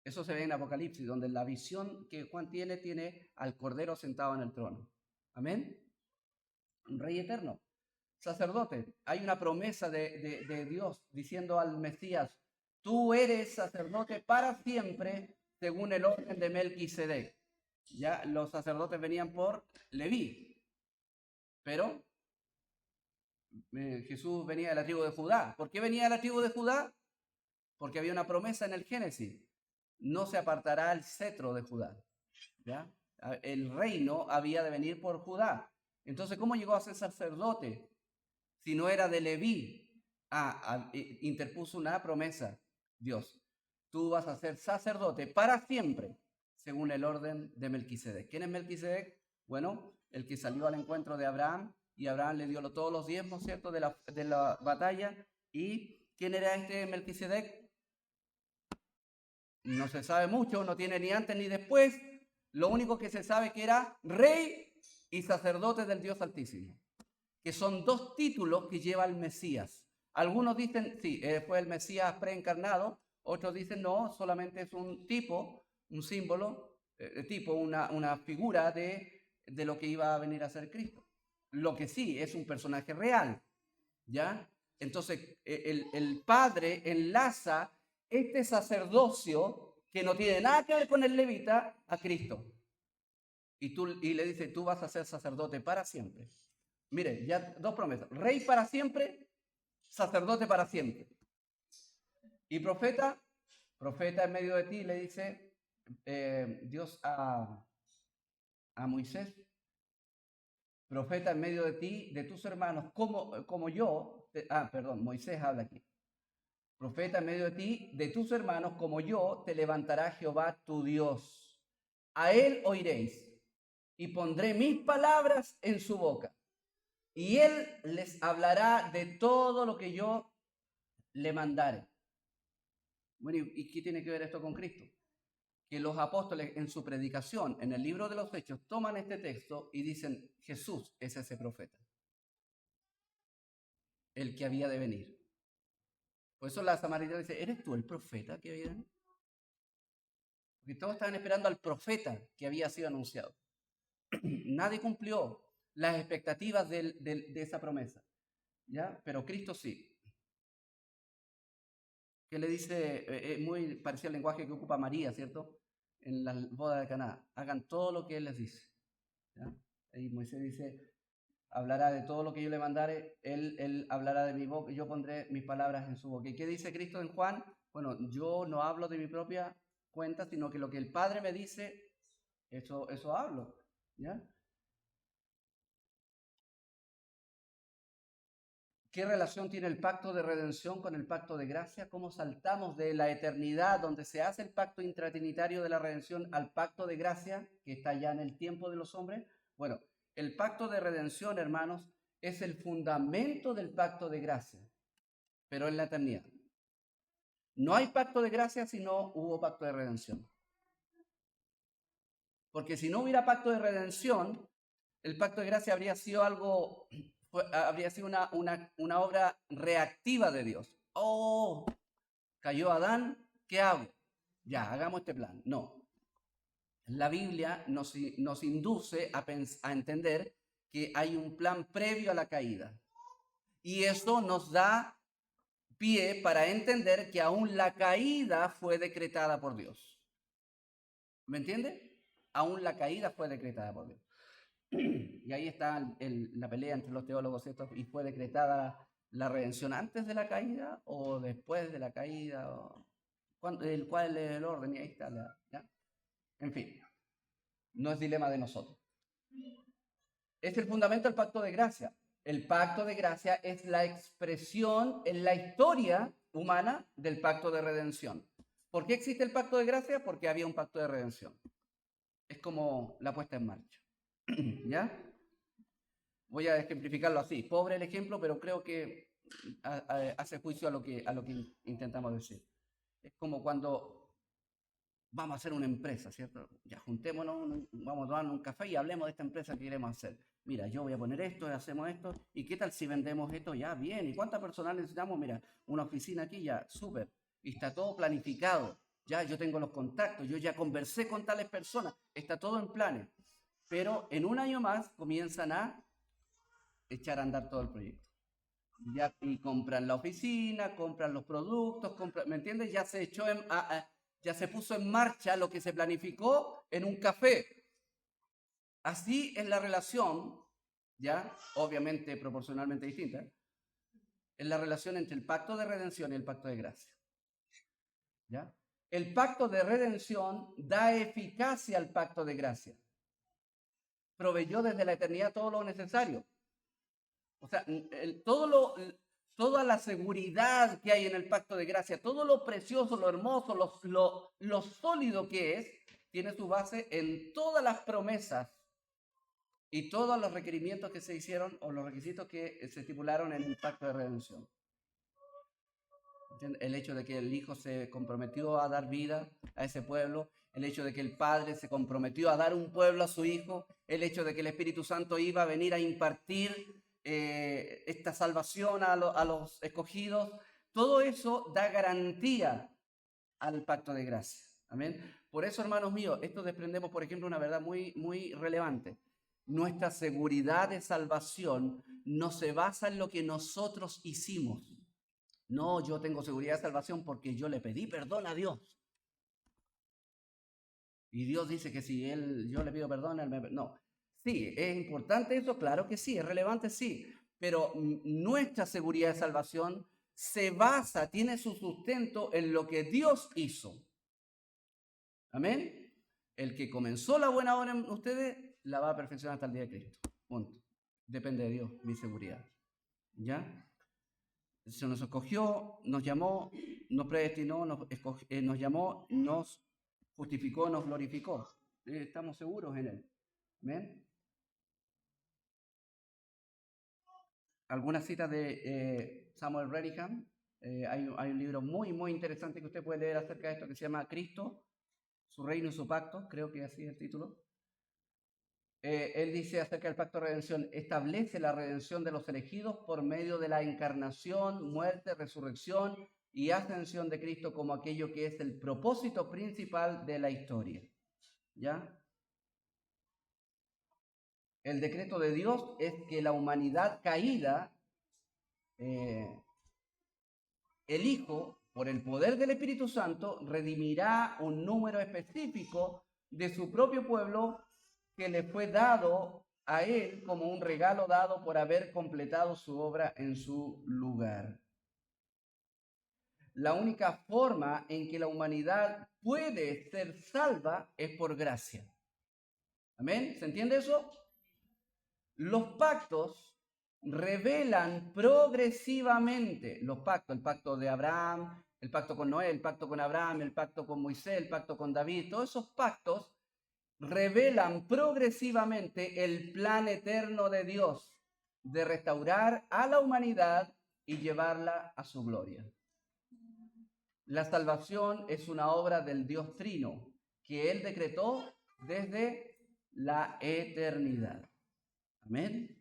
Eso se ve en Apocalipsis, donde la visión que Juan tiene al Cordero sentado en el trono. Amén. Un rey eterno. Sacerdote. Hay una promesa de Dios diciendo al Mesías, tú eres sacerdote para siempre según el orden de Melquisedec. Ya los sacerdotes venían por Leví, pero Jesús venía de la tribu de Judá. ¿Por qué venía de la tribu de Judá? Porque había una promesa en el Génesis. No se apartará el cetro de Judá. ¿Ya? El reino había de venir por Judá. Entonces, ¿cómo llegó a ser sacerdote? Si no era de Leví. Interpuso una promesa. Dios, tú vas a ser sacerdote para siempre, según el orden de Melquisedec. ¿Quién es Melquisedec? Bueno, el que salió al encuentro de Abraham, y Abraham le dio todos los diezmos, ¿cierto?, de la batalla. ¿Y quién era este Melquisedec? No se sabe mucho, no tiene ni antes ni después. Lo único que se sabe que era rey y sacerdote del Dios Altísimo, que son dos títulos que lleva el Mesías. Algunos dicen, sí, fue el Mesías preencarnado. Otros dicen, no, solamente es un tipo, un símbolo, una figura de de lo que iba a venir a ser Cristo. Lo que sí es un personaje real, ¿ya? Entonces, el Padre enlaza este sacerdocio que no tiene nada que ver con el levita a Cristo. Y le dice, tú vas a ser sacerdote para siempre. Mire, ya dos promesas. Rey para siempre, sacerdote para siempre. Y profeta en medio de ti, le dice Dios a Moisés, profeta en medio de ti, de tus hermanos, como yo, Moisés habla aquí. Profeta en medio de ti, de tus hermanos, como yo, te levantará Jehová tu Dios. A él oiréis, y pondré mis palabras en su boca. Y él les hablará de todo lo que yo le mandare. Bueno, ¿y qué tiene que ver esto con Cristo? Que los apóstoles en su predicación, en el libro de los Hechos, toman este texto y dicen, Jesús es ese profeta, el que había de venir. Por eso la samaritana dice, ¿eres tú el profeta que había de venir? Porque todos estaban esperando al profeta que había sido anunciado. Nadie cumplió las expectativas de esa promesa, ¿ya? Pero Cristo sí. Que le dice, muy parecido al lenguaje que ocupa María, ¿cierto? En la boda de Caná. Hagan todo lo que Él les dice, ¿ya? Y Moisés dice, hablará de todo lo que yo le mandare, él hablará de mi boca, yo pondré mis palabras en su boca. ¿Y qué dice Cristo en Juan? Bueno, yo no hablo de mi propia cuenta, sino que lo que el Padre me dice, eso hablo, ¿ya? ¿Qué relación tiene el pacto de redención con el pacto de gracia? ¿Cómo saltamos de la eternidad donde se hace el pacto intratrinitario de la redención al pacto de gracia que está ya en el tiempo de los hombres? Bueno, el pacto de redención, hermanos, es el fundamento del pacto de gracia, pero en la eternidad. No hay pacto de gracia si no hubo pacto de redención. Porque si no hubiera pacto de redención, el pacto de gracia habría sido una obra reactiva de Dios. Oh, cayó Adán, ¿qué hago? Ya, hagamos este plan. No. La Biblia nos induce a entender que hay un plan previo a la caída. Y eso nos da pie para entender que aún la caída fue decretada por Dios. ¿Me entiende? Aún la caída fue decretada por Dios. Y ahí está la pelea entre los teólogos, ¿cierto? Y fue decretada la redención antes de la caída o después de la caída, cuál es el orden, y ahí está. ¿Ya? En fin, no es dilema de nosotros. Es el fundamento del pacto de gracia. El pacto de gracia es la expresión en la historia humana del pacto de redención. ¿Por qué existe el pacto de gracia? Porque había un pacto de redención. Es como la puesta en marcha. ¿Ya? Voy a ejemplificarlo así. Pobre el ejemplo, pero creo que hace juicio a lo que intentamos decir. Es como cuando vamos a hacer una empresa, ¿cierto? Ya juntémonos, vamos a tomar un café y hablemos de esta empresa que queremos hacer. Mira, yo voy a poner esto, hacemos esto, ¿y qué tal si vendemos esto? Ya, bien, ¿y cuánta personal necesitamos? Mira, una oficina aquí, ya, súper, y está todo planificado, ya, yo tengo los contactos, yo ya conversé con tales personas, está todo en planes, pero en un año más comienzan a echar a andar todo el proyecto. Ya, y compran la oficina, compran los productos, ¿me entiendes? Ya se echó ya se puso en marcha lo que se planificó en un café. Así es la relación, ya, obviamente proporcionalmente distinta, es la relación entre el pacto de redención y el pacto de gracia. ¿Ya? El pacto de redención da eficacia al pacto de gracia. Proveyó desde la eternidad todo lo necesario. O sea, toda la seguridad que hay en el pacto de gracia, todo lo precioso, lo hermoso, lo sólido que es, tiene su base en todas las promesas y todos los requerimientos que se hicieron o los requisitos que se estipularon en el pacto de redención. El hecho de que el Hijo se comprometió a dar vida a ese pueblo, el hecho de que el Padre se comprometió a dar un pueblo a su Hijo, el hecho de que el Espíritu Santo iba a venir a impartir esta salvación a los escogidos, todo eso da garantía al pacto de gracia. Amén. Por eso, hermanos míos, esto desprendemos, por ejemplo, una verdad muy, muy relevante. Nuestra seguridad de salvación no se basa en lo que nosotros hicimos. No, yo tengo seguridad de salvación porque yo le pedí perdón a Dios. Y Dios dice que si yo le pido perdón, Él me... No. Sí, ¿es importante eso? Claro que sí, es relevante, sí. Pero nuestra seguridad de salvación se basa, tiene su sustento en lo que Dios hizo. Amén. El que comenzó la buena obra en ustedes, la va a perfeccionar hasta el día de Cristo. Punto. Depende de Dios, mi seguridad. ¿Ya? Se nos escogió, nos llamó, nos predestinó, nos llamó, nos justificó, nos glorificó. Estamos seguros en Él. ¿Amén? Algunas citas de Samuel Redingham. Hay un libro muy, muy interesante que usted puede leer acerca de esto que se llama Cristo, su reino y su pacto. Creo que así es el título. Él dice acerca del pacto de redención, establece la redención de los elegidos por medio de la encarnación, muerte, resurrección y ascensión de Cristo como aquello que es el propósito principal de la historia. ¿Ya? El decreto de Dios es que la humanidad caída, el Hijo, por el poder del Espíritu Santo, redimirá un número específico de su propio pueblo que le fue dado a él como un regalo dado por haber completado su obra en su lugar. La única forma en que la humanidad puede ser salva es por gracia. ¿Amén? ¿Se entiende eso? Los pactos revelan progresivamente los pactos, el pacto de Abraham, el pacto con Noé, el pacto con Abraham, el pacto con Moisés, el pacto con David, todos esos pactos revelan progresivamente el plan eterno de Dios de restaurar a la humanidad y llevarla a su gloria. La salvación es una obra del Dios Trino que Él decretó desde la eternidad. Amén.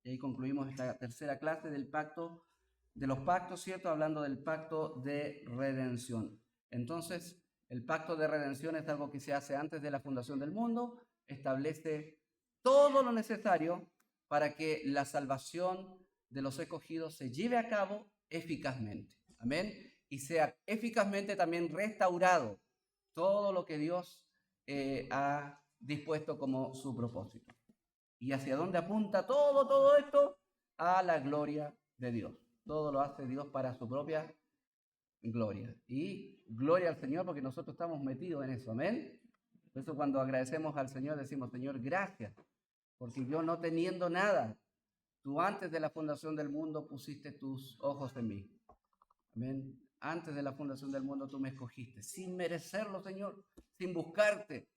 Y ahí concluimos esta tercera clase del pacto, de los pactos, ¿cierto? Hablando del pacto de redención. Entonces, el pacto de redención es algo que se hace antes de la fundación del mundo, establece todo lo necesario para que la salvación de los escogidos se lleve a cabo eficazmente. Amén. Y sea eficazmente también restaurado todo lo que Dios ha dispuesto como su propósito. ¿Y hacia dónde apunta todo esto? A la gloria de Dios. Todo lo hace Dios para su propia gloria. Y gloria al Señor porque nosotros estamos metidos en eso. Amén. Por eso cuando agradecemos al Señor decimos, Señor, gracias. Porque yo no teniendo nada, tú antes de la fundación del mundo pusiste tus ojos en mí. Amén. Antes de la fundación del mundo tú me escogiste. Sin merecerlo, Señor. Sin buscarte.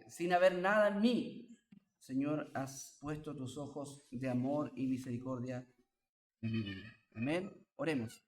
Sin haber nada en mí. Señor, has puesto tus ojos de amor y misericordia en mi vida. Amén. Oremos.